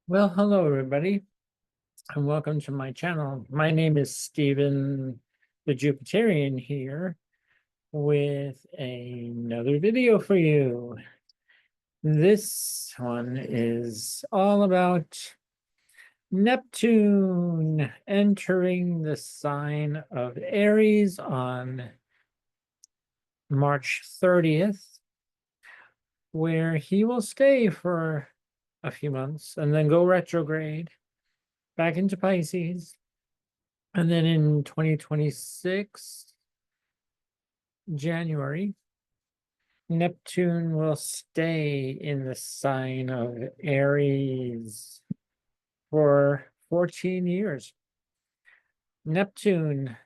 Well, hello everybody, and welcome to my channel. My name is Stephen the Jupiterian here with another video for you. This one is all about Neptune entering the sign of Aries on March 30th, where he will stay for a few months and then go retrograde back into Pisces. And then in 2026, January, Neptune will stay in the sign of Aries for 14 years. Neptune,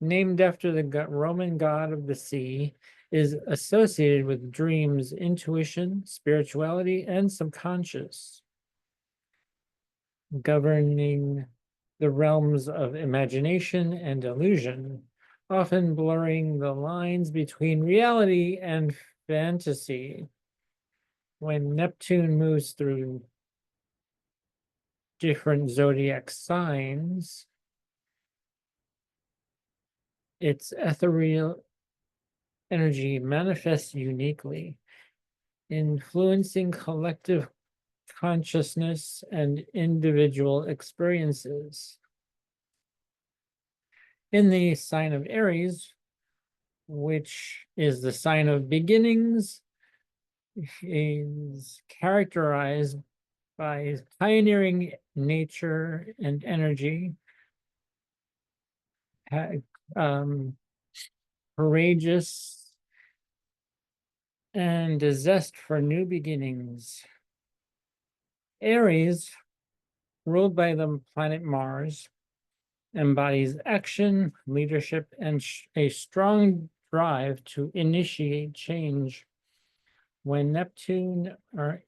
named after the Roman god of the sea, is associated with dreams, intuition, spirituality, and subconscious, governing the realms of imagination and illusion, often blurring the lines between reality and fantasy. When Neptune moves through different zodiac signs, its ethereal energy manifests uniquely, influencing collective consciousness and individual experiences. In the sign of Aries, which is the sign of beginnings, is characterized by pioneering nature and energy, courageous, and a zest for new beginnings. Aries, ruled by the planet Mars, embodies action, leadership, and a strong drive to initiate change. When Neptune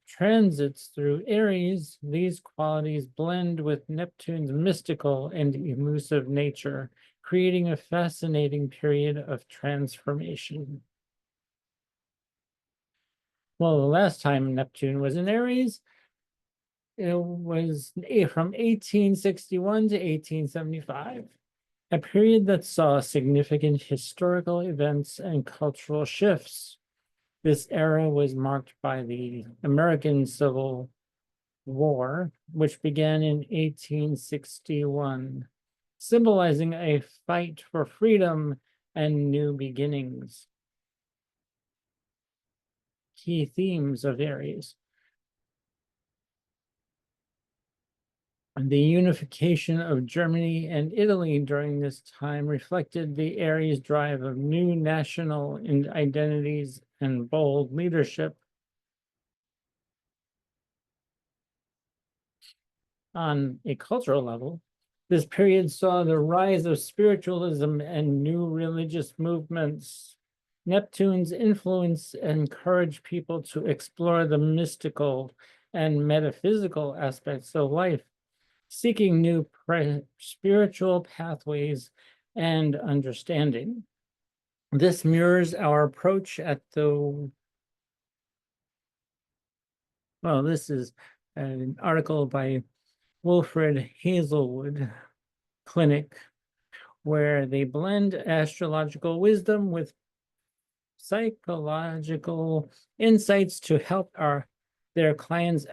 transits through Aries, these qualities blend with Neptune's mystical and elusive nature, creating a fascinating period of transformation. Well, the last time Neptune was in Aries, it was from 1861 to 1875, a period that saw significant historical events and cultural shifts. This era was marked by the American Civil War, which began in 1861, symbolizing a fight for freedom and new beginnings. Key themes of Aries: the unification of Germany and Italy during this time reflected the Aries drive of new national identities and bold leadership. On a cultural level, this period saw the rise of spiritualism and new religious movements. Neptune's influence encouraged people to explore the mystical and metaphysical aspects of life, seeking new spiritual pathways and understanding. This mirrors our approach at the, well, this is an article by Wilfred Hazelwood Clinic, where they blend astrological wisdom with psychological insights to help their clients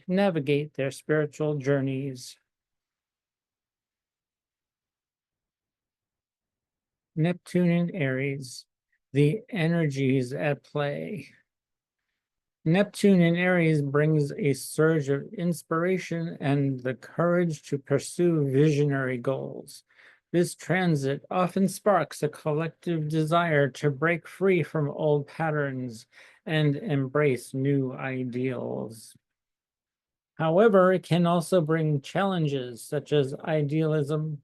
navigate their spiritual journeys. Neptune in Aries, the energies at play. Neptune in Aries brings a surge of inspiration and the courage to pursue visionary goals. This transit often sparks a collective desire to break free from old patterns and embrace new ideals. However, it can also bring challenges such as idealism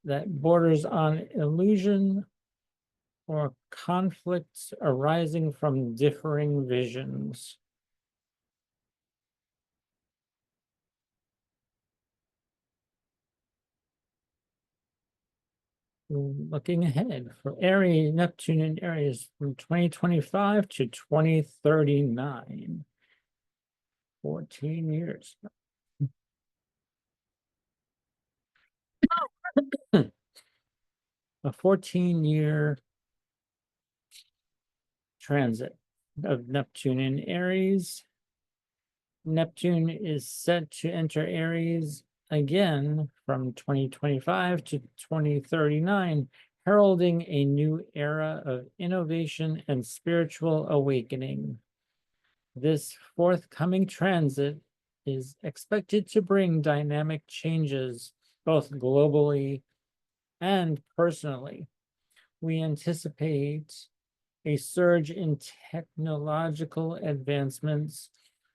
that borders on illusion or conflicts arising from differing visions. Looking ahead for Aries, Neptune and Aries from 2025 to 2039, 14 years. a 14-year transit of Neptune in Aries. Neptune is set to enter Aries again from 2025 to 2039, heralding a new era of innovation and spiritual awakening. This forthcoming transit is expected to bring dynamic changes both globally and personally. We anticipate a surge in technological advancements,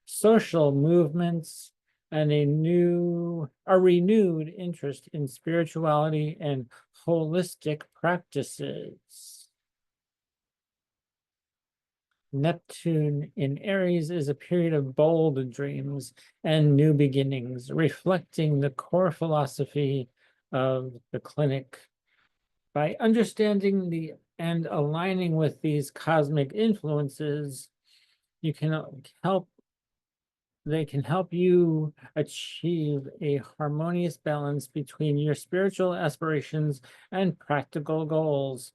social movements, and a renewed interest in spirituality and holistic practices. Neptune in Aries is a period of bold dreams and new beginnings, reflecting the core philosophy of the clinic. By understanding and aligning with these cosmic influences, you can help they can help you achieve a harmonious balance between your spiritual aspirations and practical goals,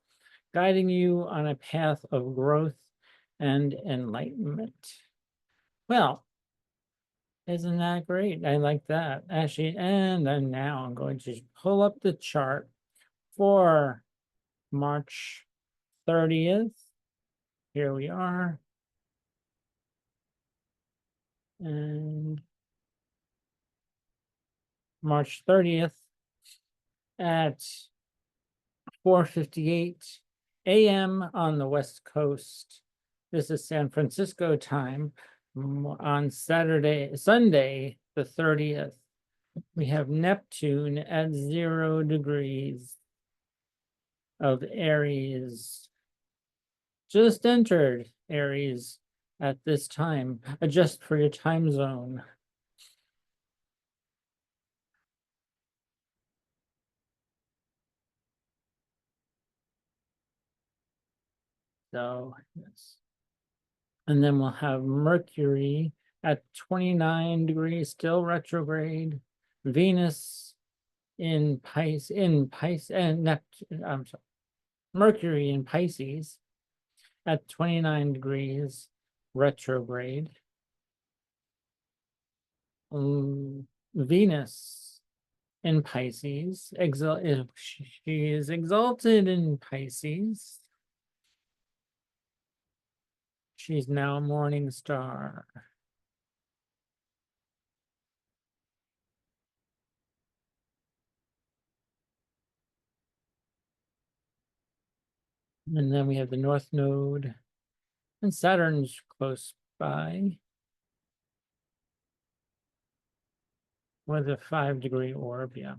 guiding you on a path of growth and enlightenment. Well, isn't that great? I like that. Actually, and then now I'm going to pull up the chart for March 30th. Here we are. And March 30th at 4:58 a.m. on the West Coast. This is San Francisco time. On Sunday, the 30th, we have Neptune at 0 degrees of Aries. Just entered Aries at this time. Adjust for your time zone. So, yes. And then we'll have Mercury at 29 degrees, still retrograde. Venus in Pisces, and Neptune, I'm sorry, Mercury in Pisces at 29 degrees, retrograde. Venus in Pisces, she is exalted in Pisces. She's now a morning star. And then we have the North Node, and Saturn's close by with a 5-degree orb, yeah.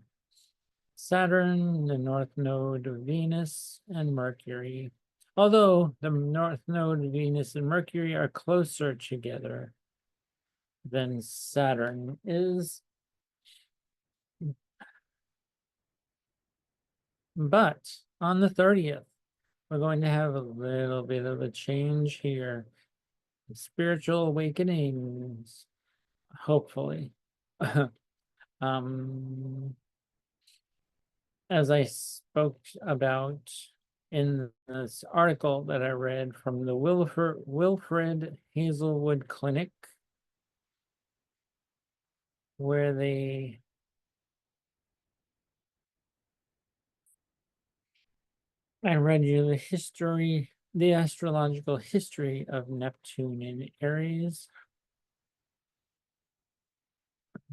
Saturn, the North Node of Venus, and Mercury. Although the North Node, Venus, and Mercury are closer together than Saturn is. But on the 30th, we're going to have a little bit of a change here. Spiritual awakenings, hopefully. As I spoke about in this article that I read from the Wilfred Hazelwood Clinic, where I read you the astrological history of Neptune in Aries.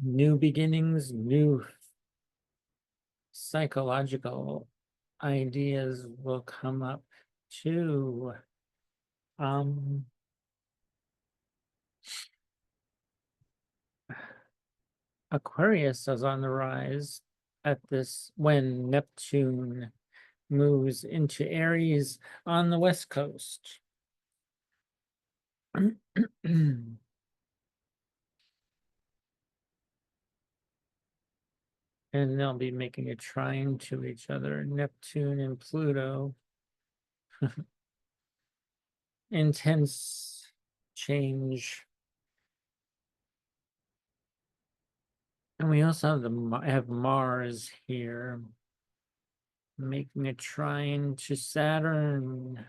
New beginnings, new psychological ideas will come up too. Aquarius is on the rise at this when Neptune moves into Aries on the West Coast. And they'll be making a trine to each other, Neptune and Pluto. Intense change. And we also have have Mars here. making a trine to Saturn.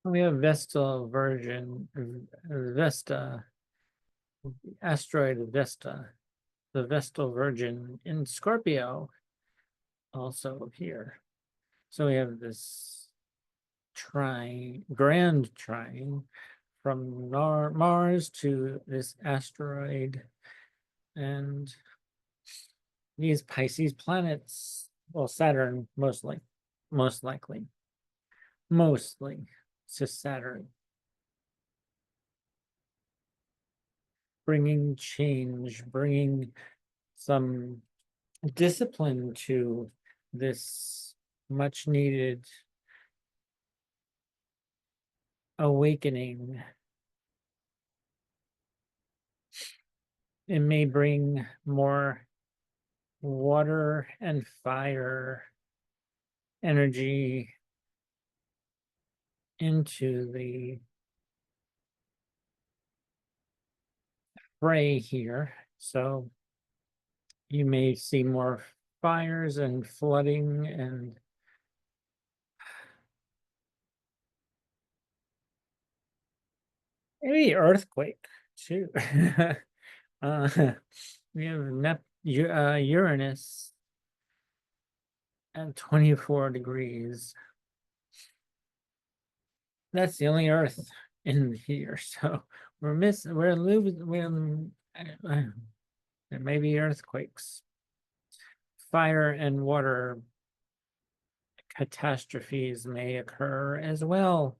We have Vesta, asteroid Vesta, the Vestal Virgin in Scorpio, also here. So we have this grand trine from Mars to this asteroid, and these Pisces planets, well, Saturn mostly it's just Saturn, bringing change, bringing some discipline to this much needed awakening. It may bring more water and fire energy into the fray here. So you may see more fires and flooding and maybe earthquake too. uh, we have Uranus at 24 degrees. That's the only Earth in here, so we're losing. There may be earthquakes, fire and water catastrophes may occur as well.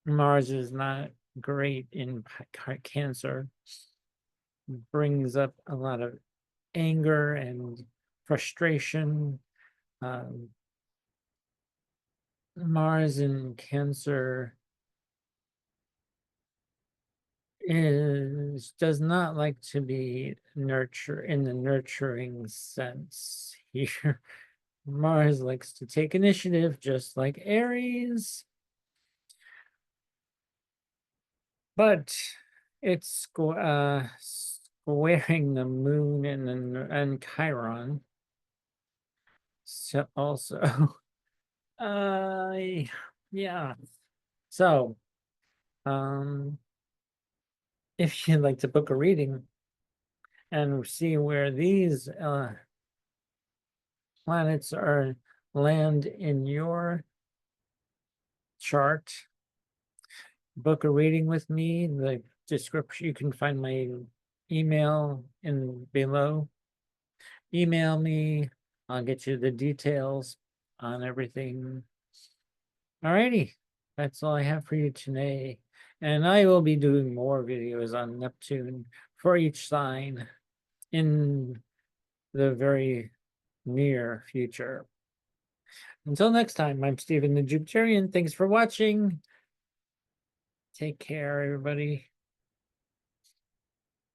Mars is not great in Cancer, brings up a lot of anger and frustration. Mars in Cancer does not like to be in the nurturing sense here. Mars likes to take initiative, just like Aries, but it's squaring the moon and Chiron. So also, yeah. So, if you'd like to book a reading and see where these planets are land in your chart, book a reading with me. The description, you can find my email in below. Email me, I'll get you the details on everything. Alrighty, that's all I have for you today. And I will be doing more videos on Neptune for each sign in the very near future. Until next time, I'm Stephen the Jupiterian. Thanks for watching. Take care, everybody.